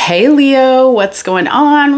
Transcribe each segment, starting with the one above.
Hey Leo, what's going on?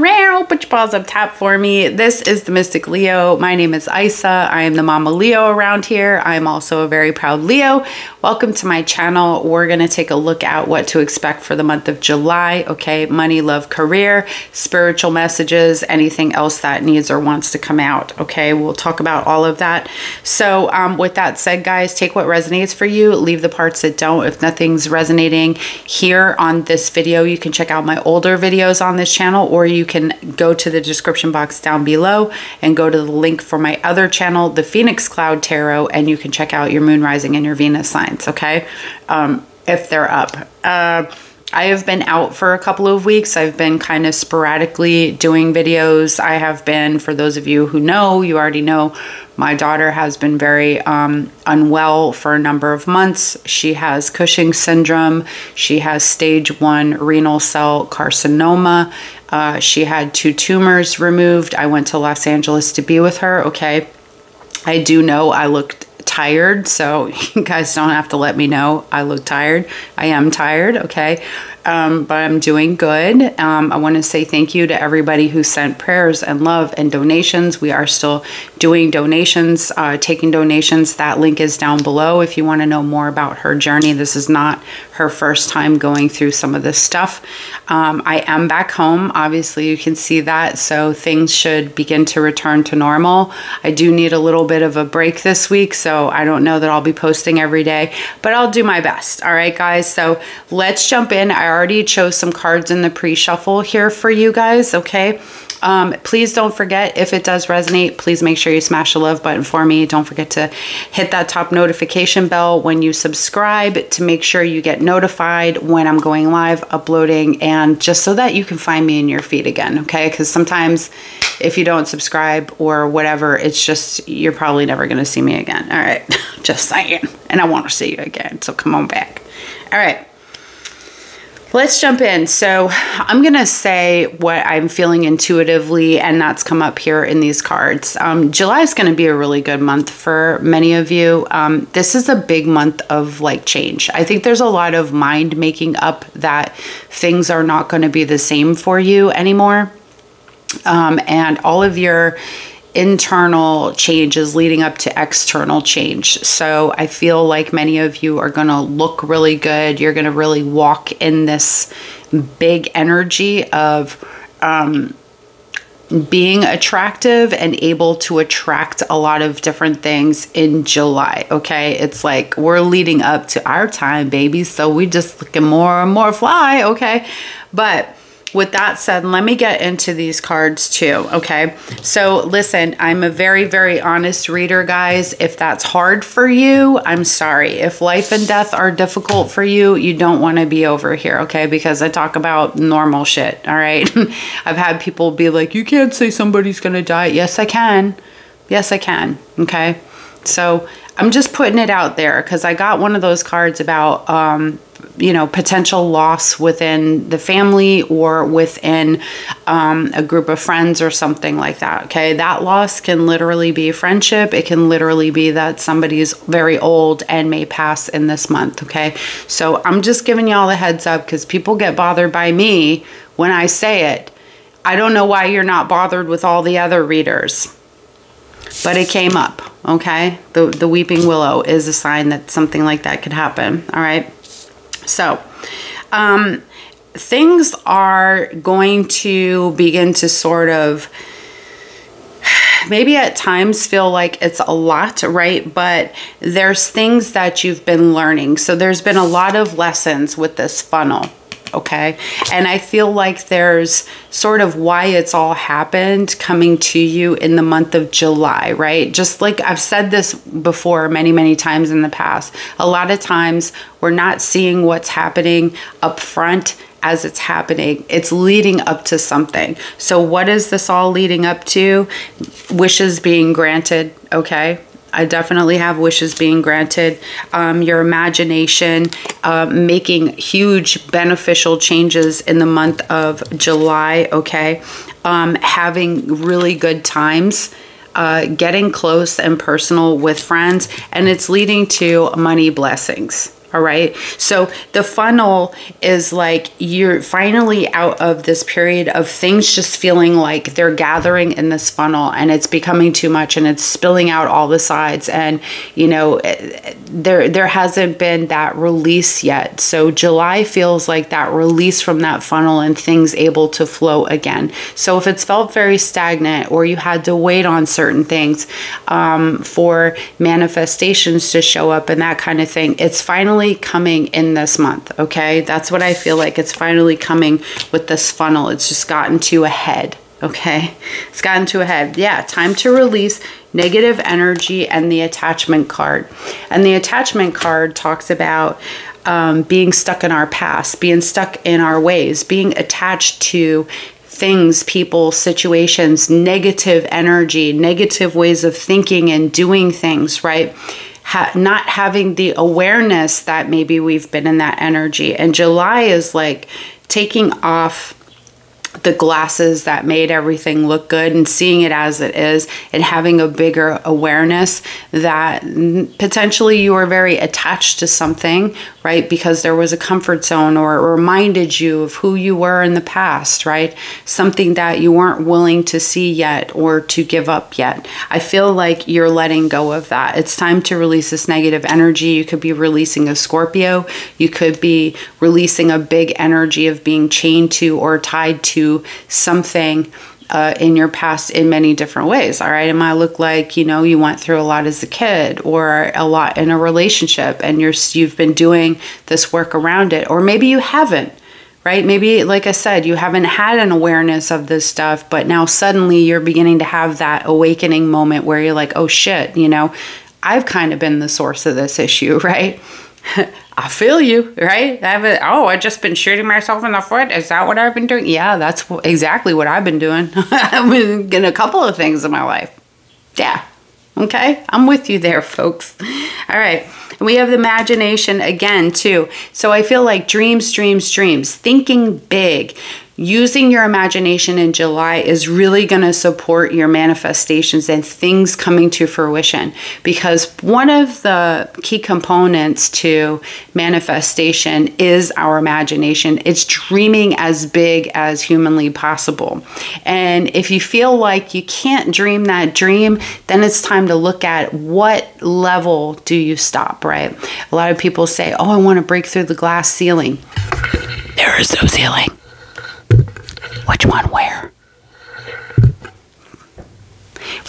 Put your paws up top for me. This is the Mystic Leo. My name is Isa. I am the Mama Leo around here. I'm also a very proud Leo. Welcome to my channel. We're going to take a look at what to expect for the month of July. Okay, money, love, career, spiritual messages, anything else that needs or wants to come out. Okay, we'll talk about all of that. So with that said, guys, take what resonates for you. Leave the parts that don't. If nothing's resonating here on this video, you can check out my older videos on this channel, or you can go to the description box down below and go to the link for my other channel, the Phoenix Cloud Tarot, and you can check out your moon, rising, and your Venus signs, okay? If they're up. I have been out for a couple of weeks. I've been kind of sporadically doing videos. I have been, for those of you who know, you already know, my daughter has been very unwell for a number of months. She has Cushing's syndrome. She has stage 1 renal cell carcinoma. She had 2 tumors removed. I went to Los Angeles to be with her, okay? I do know I looked tired, so you guys don't have to let me know I look tired. I am tired, okay? But I'm doing good. I want to say thank you to everybody who sent prayers and love and donations. We are still doing donations, taking donations. That link is down below if you want to know more about her journey. This is not her first time going through some of this stuff. I am back home. Obviously, you can see that. So things should begin to return to normal. I do need a little bit of a break this week, so I don't know that I'll be posting every day, but I'll do my best. All right, guys. So let's jump in. I already chose some cards in the pre-shuffle here for you guys, okay? Please don't forget, if it does resonate, please make sure you smash the love button for me. Don't forget to hit that top notification bell when you subscribe to make sure you get notified when I'm going live, uploading, and just so that you can find me in your feed again, okay? Because sometimes if you don't subscribe or whatever, it's just, you're probably never going to see me again. All right, just saying. And I want to see you again, so come on back. All right. Let's jump in. So I'm going to say what I'm feeling intuitively, and that's come up here in these cards. July is going to be a really good month for many of you. This is a big month of like change. I think there's a lot of mind making up that things are not going to be the same for you anymore. And all of your internal change is leading up to external change. So I feel like many of you are going to look really good. You're going to really walk in this big energy of being attractive and able to attract a lot of different things in July. Okay, it's like we're leading up to our time, baby, so we just looking more and more fly. Okay, but with that said, let me get into these cards too, okay? So listen, I'm a very, very honest reader, guys. If that's hard for you, I'm sorry. If life and death are difficult for you, you don't want to be over here, okay? Because I talk about normal shit, all right? I've had people be like, you can't say somebody's gonna die. Yes, I can. Yes, I can, okay? So I'm just putting it out there because I got one of those cards about, you know, potential loss within the family or within a group of friends or something like that, okay? That loss can literally be friendship. It can literally be that somebody's very old and may pass in this month, okay? So I'm just giving y'all a heads up because people get bothered by me when I say it. I don't know why you're not bothered with all the other readers, but it came up, okay? The weeping willow is a sign that something like that could happen, all right? So, things are going to begin to sort of maybe at times feel like it's a lot, right? But there's things that you've been learning. So there's been a lot of lessons with this funnel. Okay. And I feel like there's sort of why it's all happened coming to you in the month of July, right? Just like I've said this before many, many times in the past, a lot of times we're not seeing what's happening up front as it's happening. It's leading up to something. So what is this all leading up to? Wishes being granted. Okay. I definitely have wishes being granted. Your imagination, making huge beneficial changes in the month of July, okay? Having really good times, getting close and personal with friends, and it's leading to money blessings, All right. So the funnel is like you're finally out of this period of things just feeling like they're gathering in this funnel and it's becoming too much and it's spilling out all the sides. And, you know, there hasn't been that release yet. So July feels like that release from that funnel and things able to flow again. So if it's felt very stagnant or you had to wait on certain things for manifestations to show up and that kind of thing, it's finally coming in this month. Okay, that's what I feel like. It's finally coming with this funnel. It's just gotten to a head. Okay, it's gotten to a head. Yeah, time to release negative energy and the attachment card. And the attachment card talks about being stuck in our past, being stuck in our ways, being attached to things, people, situations, negative energy, negative ways of thinking and doing things, right? Not having the awareness that maybe we've been in that energy. And July is like taking off the glasses that made everything look good and seeing it as it is and having a bigger awareness that potentially you were very attached to something, right? Because there was a comfort zone or it reminded you of who you were in the past, right? Something that you weren't willing to see yet or to give up yet. I feel like you're letting go of that. It's time to release this negative energy. You could be releasing a Scorpio. You could be releasing a big energy of being chained to or tied to something in your past in many different ways. All right. It might look like, you know, you went through a lot as a kid or a lot in a relationship and you've been doing this work around it, or maybe you haven't, right? Maybe, like I said, you haven't had an awareness of this stuff, but now suddenly you're beginning to have that awakening moment where you're like, oh shit, you know, I've kind of been the source of this issue, right? I feel you, right? I've just been shooting myself in the foot. Is that what I've been doing? Yeah, that's exactly what I've been doing. I've been getting a couple of things in my life. Yeah. Okay. I'm with you there, folks. All right. We have the imagination again, too. So I feel like dreams, thinking big. Using your imagination in July is really going to support your manifestations and things coming to fruition, because one of the key components to manifestation is our imagination. It's dreaming as big as humanly possible. And if you feel like you can't dream that dream, then it's time to look at what level do you stop, right? A lot of people say, oh, I want to break through the glass ceiling. There is no ceiling. Which one where?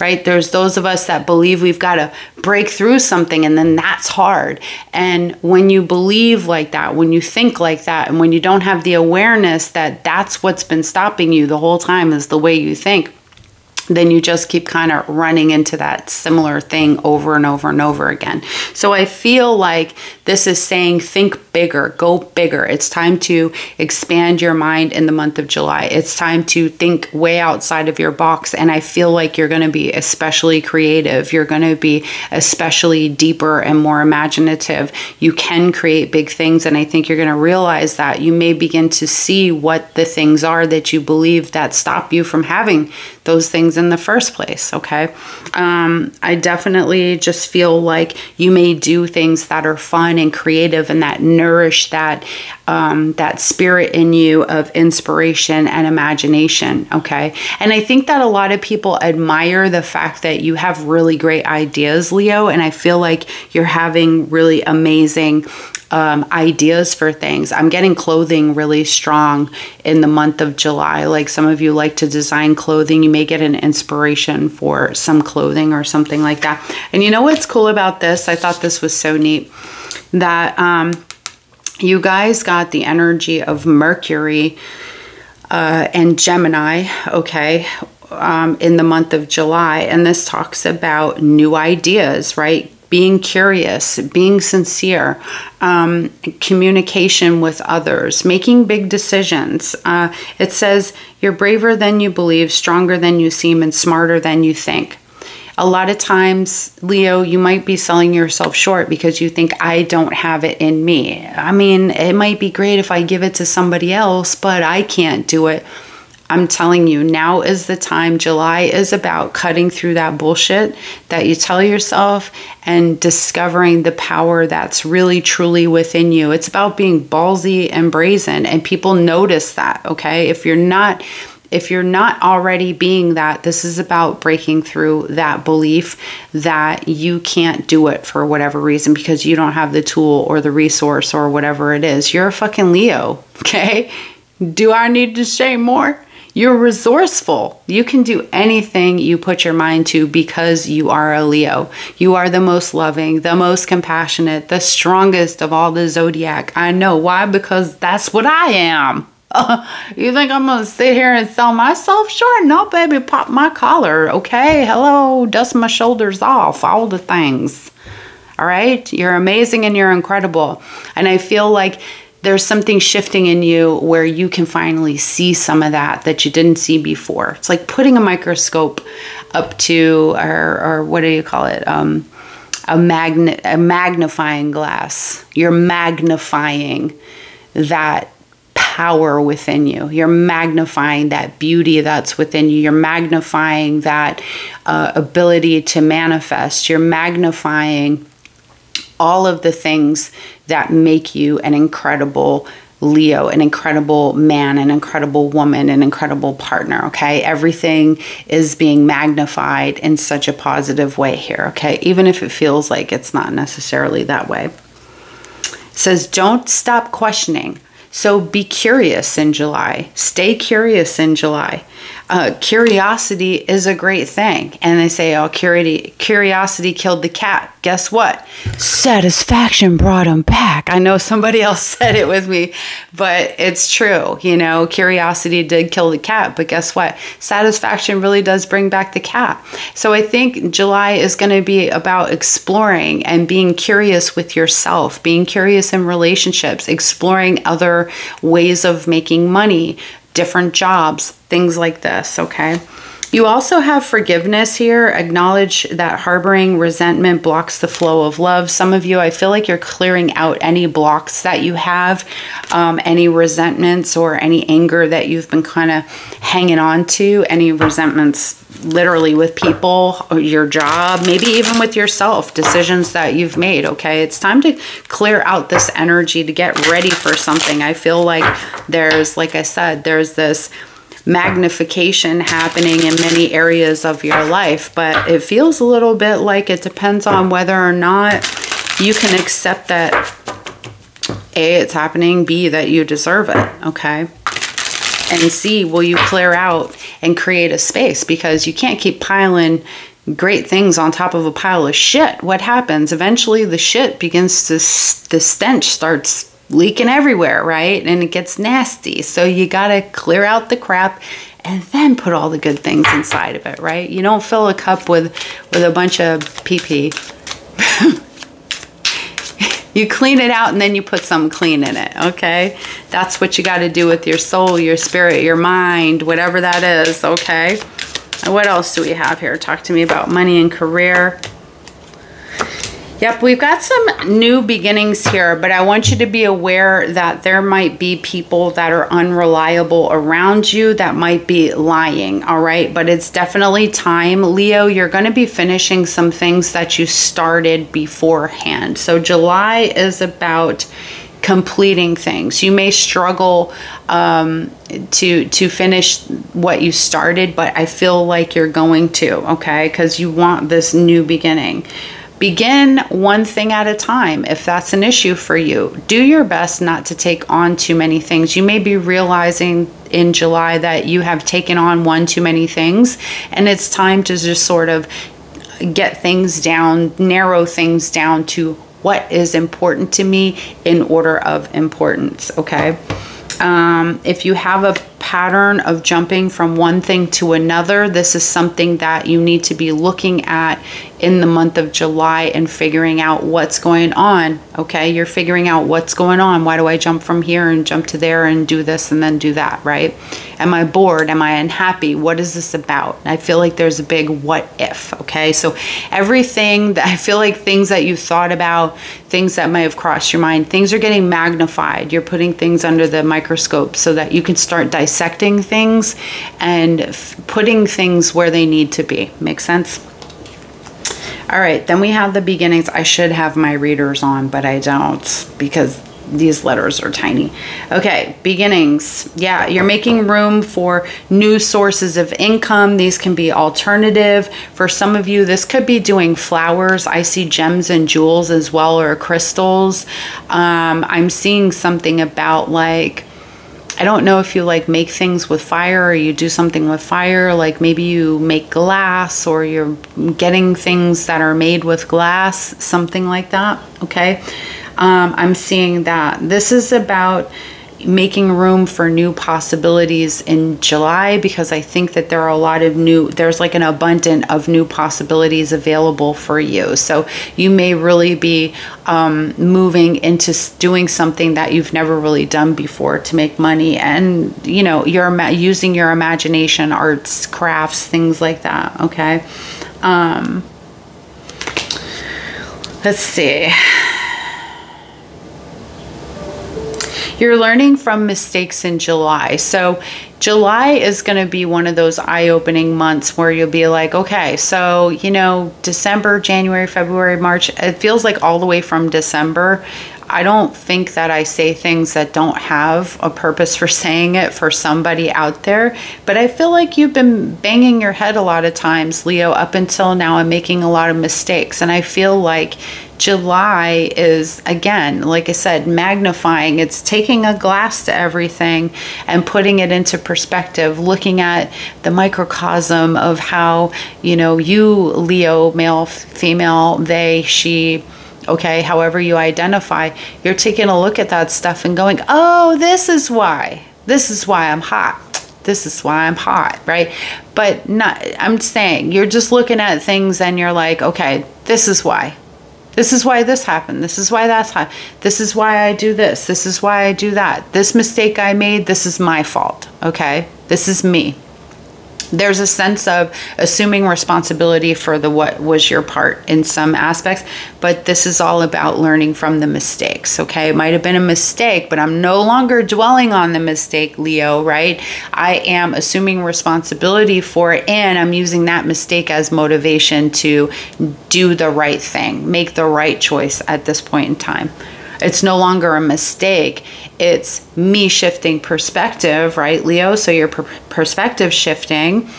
Right? There's those of us that believe we've got to break through something and then that's hard. And when you believe like that, when you think like that, and when you don't have the awareness that that's what's been stopping you the whole time is the way you think, then you just keep kind of running into that similar thing over and over and over again. So I feel like this is saying think bigger, go bigger. It's time to expand your mind in the month of July. It's time to think way outside of your box. And I feel like you're going to be especially creative. You're going to be especially deeper and more imaginative. You can create big things. And I think you're going to realize that you may begin to see what the things are that you believe that stop you from having those things in the first place. Okay. I definitely just feel like you may do things that are fun and creative and that nourish that that spirit in you of inspiration and imagination. Okay. And I think that a lot of people admire the fact that you have really great ideas, Leo. And I feel like you're having really amazing ideas for things. I'm getting clothing really strong in the month of July. Like some of you like to design clothing. You may get an inspiration for some clothing or something like that. And you know what's cool about this? I thought this was so neat that you guys got the energy of Mercury and Gemini, okay, in the month of July. And this talks about new ideas, right? Being curious, being sincere, communication with others, making big decisions. It says you're braver than you believe, stronger than you seem, and smarter than you think. A lot of times, Leo, you might be selling yourself short because you think, I don't have it in me. I mean, it might be great if I give it to somebody else, but I can't do it. I'm telling you, now is the time. July is about cutting through that bullshit that you tell yourself and discovering the power that's really truly within you. It's about being ballsy and brazen, and people notice that, okay? If you're not already being that, this is about breaking through that belief that you can't do it for whatever reason because you don't have the tool or the resource or whatever it is. You're a fucking Leo, okay? Do I need to say more? You're resourceful. You can do anything you put your mind to because you are a Leo. You are the most loving, the most compassionate, the strongest of all the zodiac. I know. Why? Because that's what I am. You think I'm going to sit here and sell myself short? No, baby, pop my collar, okay? Hello, dust my shoulders off, all the things. All right? You're amazing and you're incredible. And I feel like there's something shifting in you where you can finally see some of that you didn't see before. It's like putting a microscope up to, or what do you call it? A magnifying glass. You're magnifying that power within you. You're magnifying that beauty that's within you. You're magnifying that ability to manifest. You're magnifying all of the things that make you an incredible Leo, an incredible man, an incredible woman, an incredible partner, okay? Everything is being magnified in such a positive way here, okay? Even if it feels like it's not necessarily that way. It says, don't stop questioning. So be curious in July. Stay curious in July. Curiosity is a great thing. And they say, oh, curiosity killed the cat. Guess what? Satisfaction brought him back. I know somebody else said it with me, but it's true. You know, curiosity did kill the cat, but guess what? Satisfaction really does bring back the cat. So I think July is going to be about exploring and being curious with yourself, being curious in relationships, exploring other ways of making money, different jobs, things like this, okay? You also have forgiveness here. Acknowledge that harboring resentment blocks the flow of love. Some of you, I feel like you're clearing out any blocks that you have, any resentments or any anger that you've been kind of hanging on to, any resentments literally with people or your job, maybe even with yourself, decisions that you've made, okay? It's time to clear out this energy to get ready for something. I feel like there's, like I said, there's this magnification happening in many areas of your life, but it feels a little bit like it depends on whether or not you can accept that A, it's happening, B, that you deserve it, okay? And C, will you clear out and create a space? Because you can't keep piling great things on top of a pile of shit. What happens? Eventually the shit begins to, the stench starts leaking everywhere, right? And it gets nasty. So you got to clear out the crap and then put all the good things inside of it, right? You don't fill a cup with a bunch of pee-pee. You clean it out and then you put some clean in it, okay? That's what you got to do with your soul, your spirit, your mind, whatever that is, okay? And what else do we have here? Talk to me about money and career. Yep, we've got some new beginnings here, but I want you to be aware that there might be people that are unreliable around you that might be lying, all right? But it's definitely time. Leo, you're going to be finishing some things that you started beforehand. So July is about completing things. You may struggle to finish what you started, but I feel like you're going to, okay? Because you want this new beginning. Begin one thing at a time if that's an issue for you. Do your best not to take on too many things. You may be realizing in July that you have taken on one too many things, and it's time to just sort of get things down, narrow things down to what is important to me in order of importance, okay? If you have a pattern of jumping from one thing to another, this is something that you need to be looking at in the month of July and figuring out what's going on. Okay, you're figuring out what's going on. Why do I jump from here and jump to there and do this and then do that, right? Am I bored? Am I unhappy? What is this about? I feel like there's a big what if, okay? So everything that I feel like, things that you thought about, things that might have crossed your mind, things are getting magnified. You're putting things under the microscope so that you can start dissecting things and putting things where they need to be. Make sense? All right, then we have the beginnings. I should have my readers on, but I don't because these letters are tiny. Okay, beginnings. Yeah, you're making room for new sources of income. These can be alternative. For some of you, this could be doing flowers. I see gems and jewels as well, or crystals. I'm seeing something about, like, I don't know if you like make things with fire or you do something with fire, like maybe you make glass or you're getting things that are made with glass, something like that, okay? I'm seeing that. This is about making room for new possibilities in July, because I think that there are a lot of there's like an abundance of new possibilities available for you. So you may really be moving into doing something that you've never really done before to make money, and you know, you're using your imagination, arts, crafts, things like that, okay? Let's see. You're learning from mistakes in July. So July is going to be one of those eye-opening months where you'll be like, okay, so, you know, December, January, February, March, it feels like all the way from December. I don't think that I say things that don't have a purpose for saying it for somebody out there, but I feel like you've been banging your head a lot of times, Leo, up until now, and making a lot of mistakes. And I feel like July is, again, like I said, magnifying. It's taking a glass to everything and putting it into perspective, looking at the microcosm of how, you know, you, Leo, male, female, they, she, okay, however you identify, you're taking a look at that stuff and going, oh, this is why I'm hot. This is why I'm hot, right? But not, I'm saying, you're just looking at things and you're like, okay, this is why. This is why this happened. This is why that's happened. This is why I do this. This is why I do that. This mistake I made, this is my fault, okay? This is me. There's a sense of assuming responsibility for what was your part in some aspects, but this is all about learning from the mistakes, okay? It might have been a mistake, but I'm no longer dwelling on the mistake, Leo, right? I am assuming responsibility for it, and I'm using that mistake as motivation to do the right thing, make the right choice at this point in time. It's no longer a mistake. It's me shifting perspective, right, Leo? So your perspective shifting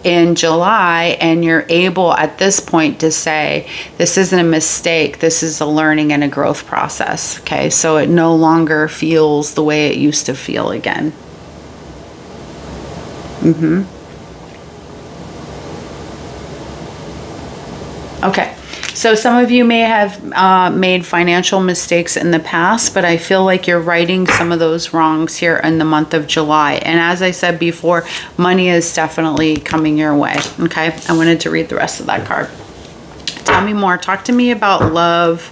in July, and you're able at this point to say, this isn't a mistake. This is a learning and a growth process, okay? So it no longer feels the way it used to feel again. Okay. So some of you may have made financial mistakes in the past, but I feel like you're righting some of those wrongs here in the month of July. And as I said before, money is definitely coming your way, okay? I wanted to read the rest of that card. Tell me more. Talk to me about love.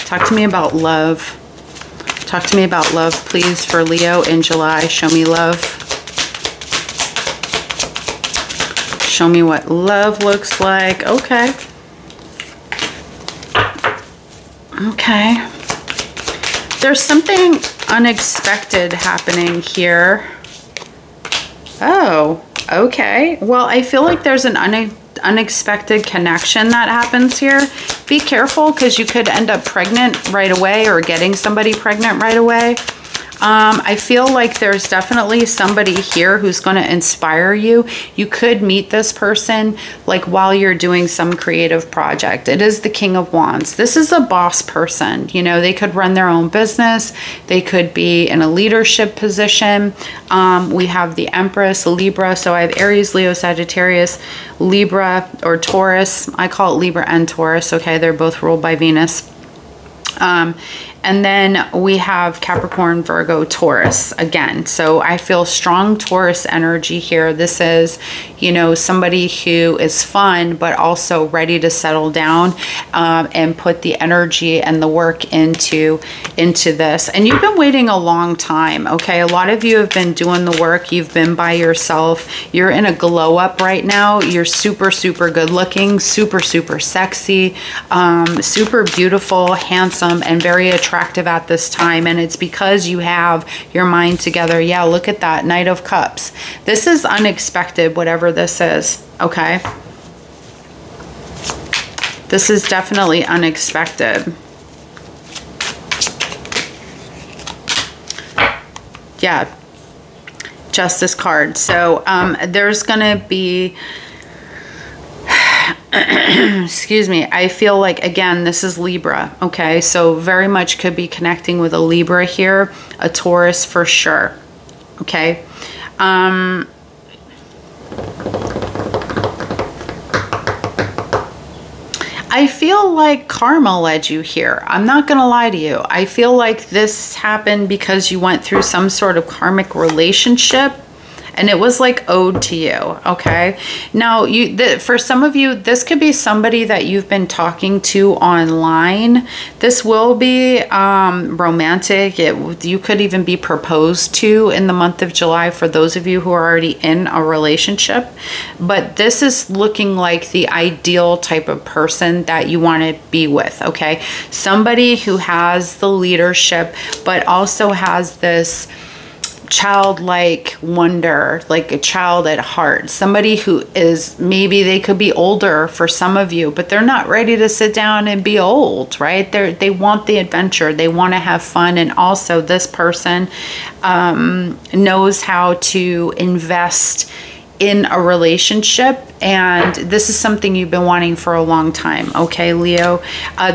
Talk to me about love. Talk to me about love, please, for Leo in July. Show me love. Show me what love looks like. Okay. Okay. There's something unexpected happening here. Oh, okay. Well, I feel like there's an unexpected connection that happens here. Be careful, because you could end up pregnant right away or getting somebody pregnant right away. I feel like there's definitely somebody here who's going to inspire you. You could meet this person like while you're doing some creative project. It is the King of Wands. This is a boss person. You know, they could run their own business. They could be in a leadership position. We have the Empress, Libra. So I have Aries, Leo, Sagittarius, Libra, or Taurus. I call it Libra and Taurus. Okay, they're both ruled by Venus. And then we have Capricorn, Virgo, Taurus again. So I feel strong Taurus energy here. This is, you know, somebody who is fun, but also ready to settle down and put the energy and the work into this. And you've been waiting a long time, okay? A lot of you have been doing the work. You've been by yourself. You're in a glow up right now. You're super, super good looking, super, super sexy, super beautiful, handsome, and very attractive at this time. And it's because you have your mind together. Yeah, look at that, Knight of Cups. This is unexpected, whatever this is, okay? This is definitely unexpected. Yeah, Justice card. So there's gonna be excuse me, I feel like, again, this is Libra, okay? So very much could be connecting with a Libra here, a Taurus for sure, okay? I feel like karma led you here. I'm not gonna lie to you. I feel like this happened because you went through some sort of karmic relationship, and it was like owed to you, okay? Now, for some of you, this could be somebody that you've been talking to online. This will be romantic. You could even be proposed to in the month of July for those of you who are already in a relationship. But this is looking like the ideal type of person that you want to be with, okay? Somebody who has the leadership, but also has this childlike wonder, like a child at heart. Somebody who is, maybe they could be older for some of you, but they're not ready to sit down and be old, right? They want the adventure. They want to have fun. And also this person knows how to invest in a relationship, and this is something you've been wanting for a long time, okay, Leo?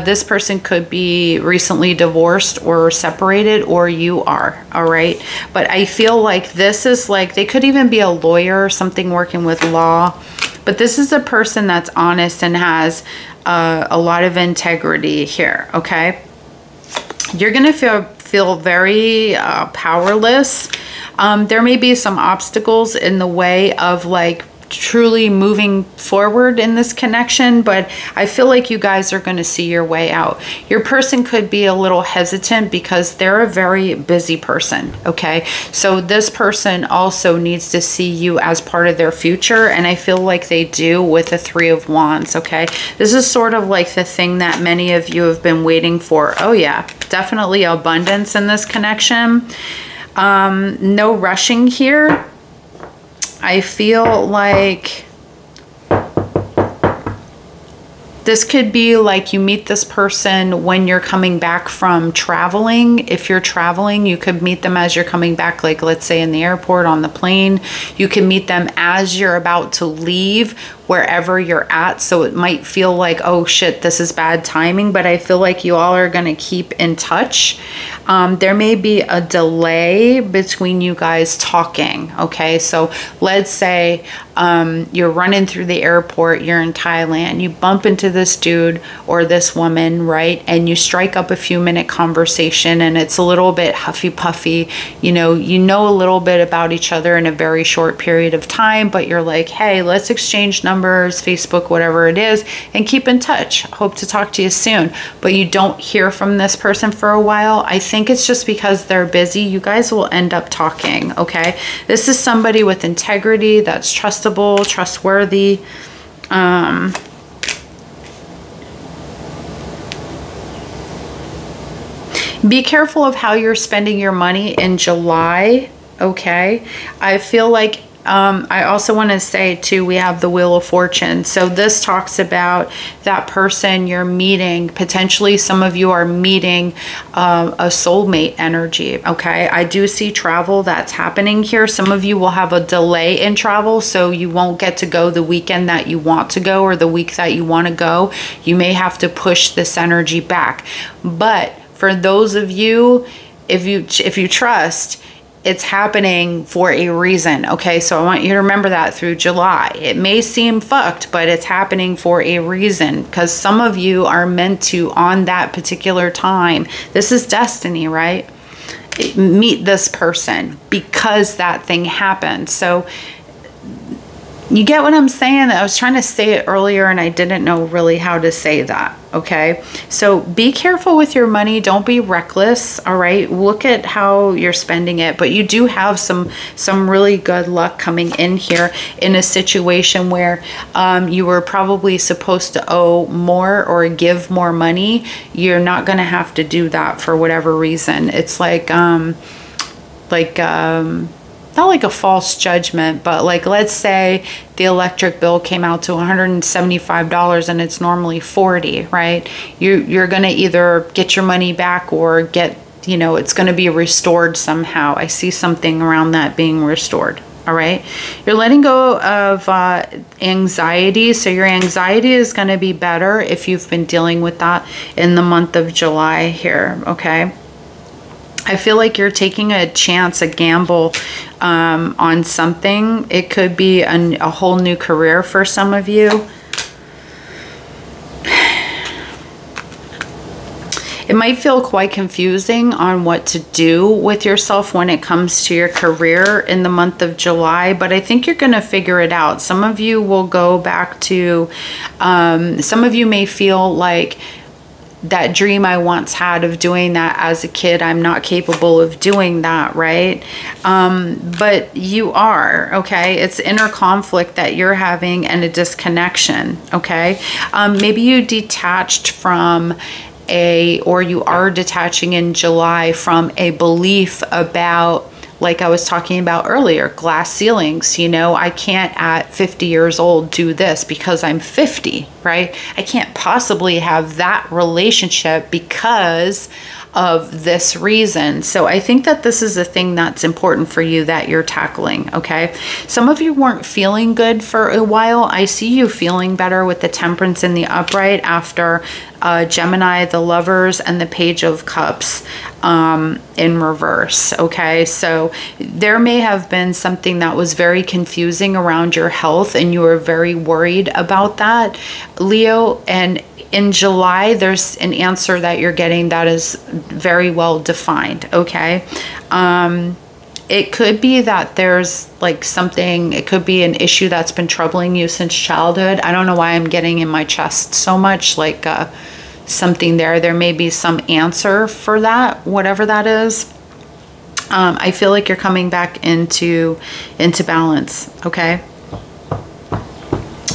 This person could be recently divorced or separated, or you are, all right? But I feel like this is like, they could even be a lawyer or something working with law, but this is a person that's honest and has a lot of integrity here, okay? You're gonna feel very powerless. There may be some obstacles in the way of like truly moving forward in this connection, but I feel like you guys are going to see your way out. Your person could be a little hesitant because they're a very busy person, okay? So this person also needs to see you as part of their future, and I feel like they do with the Three of Wands, okay? This is sort of like the thing that many of you have been waiting for. Oh yeah, definitely abundance in this connection. No rushing here. I feel like this could be like you meet this person when you're coming back from traveling. If you're traveling, you could meet them as you're coming back, like let's say in the airport, on the plane. You can meet them as you're about to leave wherever you're at. So it might feel like, oh shit, this is bad timing, but I feel like you all are gonna keep in touch. There may be a delay between you guys talking, okay? So let's say you're running through the airport, you're in Thailand, you bump into this dude or this woman, right? And you strike up a few-minute conversation, and it's a little bit huffy-puffy. You know a little bit about each other in a very short period of time, but you're like, hey, let's exchange numbers, Facebook, whatever it is, and keep in touch. Hope to talk to you soon. But you don't hear from this person for a while. I think it's just because they're busy. You guys will end up talking, okay? This is somebody with integrity, that's trustable, trustworthy. Be careful of how you're spending your money in July, okay? I feel like I also want to say too, we have the Wheel of Fortune. So this talks about that person you're meeting. Potentially some of you are meeting a soulmate energy, okay? I do see travel that's happening here. Some of you will have a delay in travel, so you won't get to go the weekend that you want to go or the week that you want to go. You may have to push this energy back. But for those of you, if you trust, it's happening for a reason. Okay, so I want you to remember that through July. It may seem fucked, but it's happening for a reason, because some of you are meant to, on that particular time, this is destiny, right? Meet this person because that thing happened. So you get what I'm saying? I was trying to say it earlier and I didn't know really how to say that. Okay, so be careful with your money. Don't be reckless. All right, look at how you're spending it. But you do have some really good luck coming in here in a situation where you were probably supposed to owe more or give more money. You're not going to have to do that for whatever reason. It's like not like a false judgment, but like, let's say the electric bill came out to $175 and it's normally $40, right? You're going to either get your money back or get, you know, it's going to be restored somehow. I see something around that being restored. All right. You're letting go of anxiety. So your anxiety is going to be better if you've been dealing with that in the month of July here. Okay. I feel like you're taking a chance, a gamble on something. It could be a whole new career for some of you. It might feel quite confusing on what to do with yourself when it comes to your career in the month of July, but I think you're going to figure it out. Some of you will go back to, some of you may feel like, that dream I once had of doing that as a kid, I'm not capable of doing that, right? But you are, okay? It's inner conflict that you're having and a disconnection, okay? Maybe you detached from or you are detaching in July from a belief about, like I was talking about earlier, glass ceilings. You know, I can't at 50 years old do this because I'm 50, right? I can't possibly have that relationship because of this reason. So I think that this is a thing that's important for you that you're tackling, okay? Some of you weren't feeling good for a while. I see you feeling better with the Temperance in the upright after Gemini, the Lovers, and the Page of Cups in reverse, okay? So there may have been something that was very confusing around your health and you were very worried about that, Leo, and in July, there's an answer that you're getting that is very well defined, okay? It could be that there's like something, it could be an issue that's been troubling you since childhood. I don't know why I'm getting in my chest so much, like something there. There may be some answer for that, whatever that is. I feel like you're coming back into balance, okay?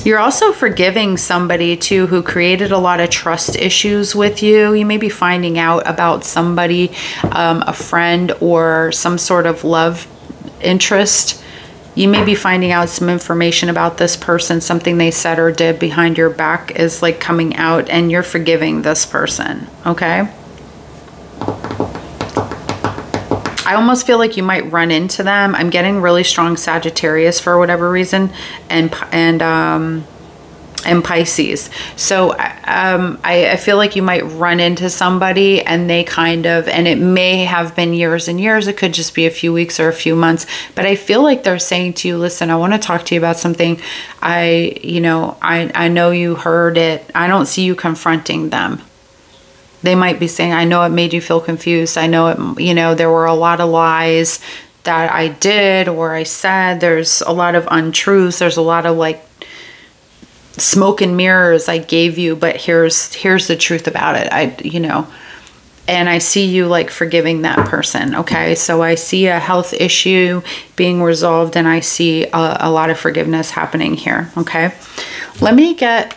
You're also forgiving somebody too who created a lot of trust issues with you. You may be finding out about somebody, a friend or some sort of love interest. You may be finding out some information about this person, something they said or did behind your back is like coming out, and you're forgiving this person, okay? I almost feel like you might run into them. I'm getting really strong Sagittarius for whatever reason, and Pisces. So I feel like you might run into somebody and they kind of, and it may have been years and years. It could just be a few weeks or a few months, but I feel like they're saying to you, listen, I want to talk to you about something. I know you heard it. I don't see you confronting them. They might be saying, I know it made you feel confused. I know it, you know, there were a lot of lies that I did or I said. There's a lot of untruths. There's a lot of like smoke and mirrors I gave you, but here's the truth about it. You know, and I see you like forgiving that person. Okay. So I see a health issue being resolved and I see a lot of forgiveness happening here. Okay. Let me get,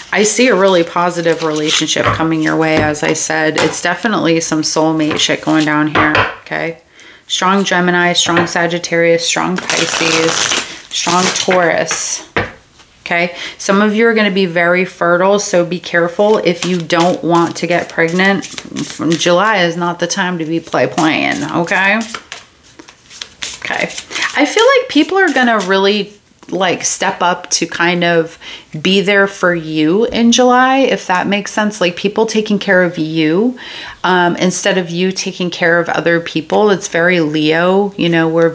I see a really positive relationship coming your way. As I said, it's definitely some soulmate shit going down here. Okay. Strong Gemini, strong Sagittarius, strong Pisces, strong Taurus. Okay. Some of you are going to be very fertile. So be careful if you don't want to get pregnant. July is not the time to be playing. Okay. Okay. I feel like people are going to really like step up to kind of be there for you in July, if that makes sense. Like people taking care of you instead of you taking care of other people. It's very Leo, you know, we're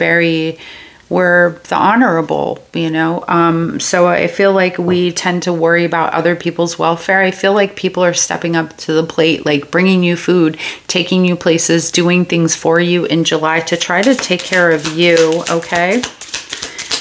the honorable, you know. So I feel like we tend to worry about other people's welfare. I feel like people are stepping up to the plate, like bringing you food, taking you places, doing things for you in July to try to take care of you, okay?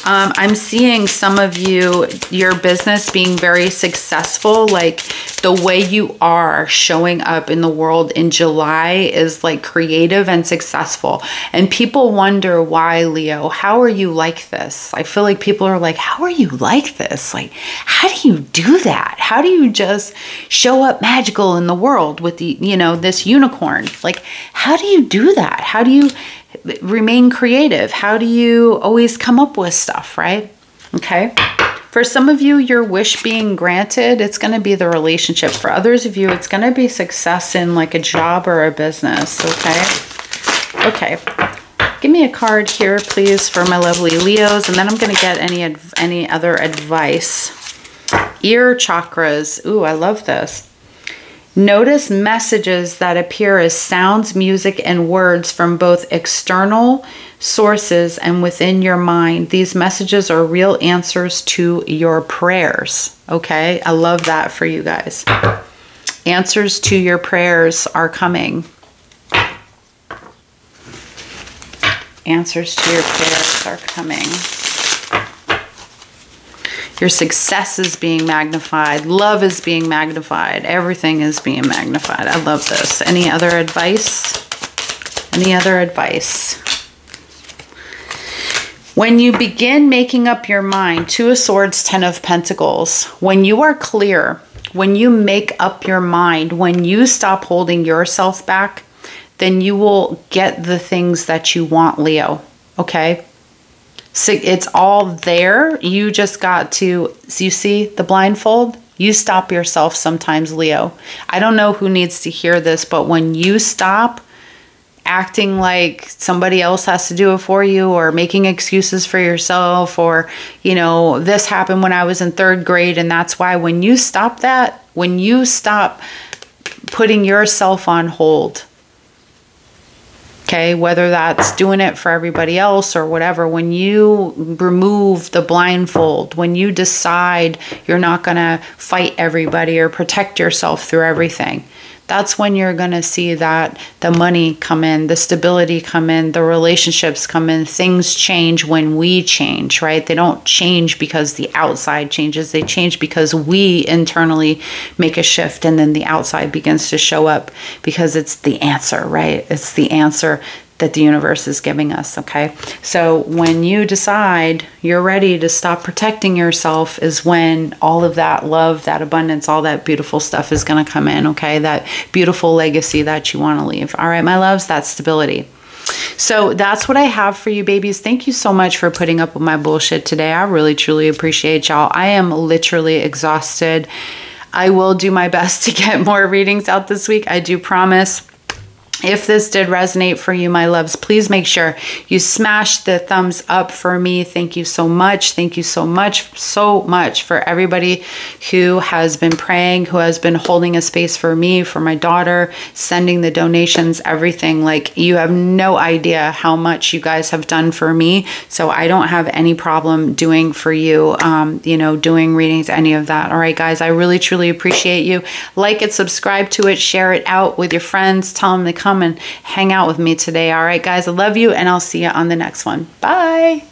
I'm seeing some of you, your business being very successful, like the way you are showing up in the world in July is like creative and successful. And people wonder why, Leo, how are you like this? I feel like people are like, how are you like this? Like, how do you do that? How do you just show up magical in the world with the, you know, this unicorn? Like, how do you do that? How do you remain creative? How do you always come up with stuff, right? Okay. For some of you, your wish being granted, it's going to be the relationship. For others of you, it's going to be success in like a job or a business. Okay. Okay. Give me a card here, please, for my lovely Leos, and then I'm going to get any other advice. Ear chakras. Ooh, I love this. Notice messages that appear as sounds, music, and words from both external sources and within your mind. These messages are real answers to your prayers. Okay, I love that for you guys. Answers to your prayers are coming. Answers to your prayers are coming. Your success is being magnified. Love is being magnified. Everything is being magnified. I love this. Any other advice? Any other advice? When you begin making up your mind, Two of Swords, Ten of Pentacles, when you are clear, when you make up your mind, when you stop holding yourself back, then you will get the things that you want, Leo. Okay? So it's all there. You just got to, so you see the blindfold? You stop yourself sometimes, Leo. I don't know who needs to hear this, but when you stop acting like somebody else has to do it for you, or making excuses for yourself, or, you know, this happened when I was in 3rd grade and that's why, when you stop that, when you stop putting yourself on hold, okay, whether that's doing it for everybody else or whatever, when you remove the blindfold, when you decide you're not going to fight everybody or protect yourself through everything, that's when you're going to see that the money come in, the stability come in, the relationships come in. Things change when we change, right? They don't change because the outside changes. They change because we internally make a shift, and then the outside begins to show up because it's the answer, right? It's the answer that the universe is giving us, okay? So when you decide you're ready to stop protecting yourself is when all of that love, that abundance, all that beautiful stuff is going to come in, okay? That beautiful legacy that you want to leave. All right, my loves, that's stability. So that's what I have for you, babies. Thank you so much for putting up with my bullshit today. I really, truly appreciate y'all. I am literally exhausted. I will do my best to get more readings out this week. I do promise. If this did resonate for you, my loves, please make sure you smash the thumbs up for me. Thank you so much. Thank you so much for everybody who has been praying, who has been holding a space for me, for my daughter, sending the donations, everything. Like, you have no idea how much you guys have done for me. So I don't have any problem doing for you, you know, doing readings, any of that. All right, guys, I really, truly appreciate you. Like it, subscribe to it, share it out with your friends, tell them to come and hang out with me today. All right, guys, I love you, and I'll see you on the next one. Bye.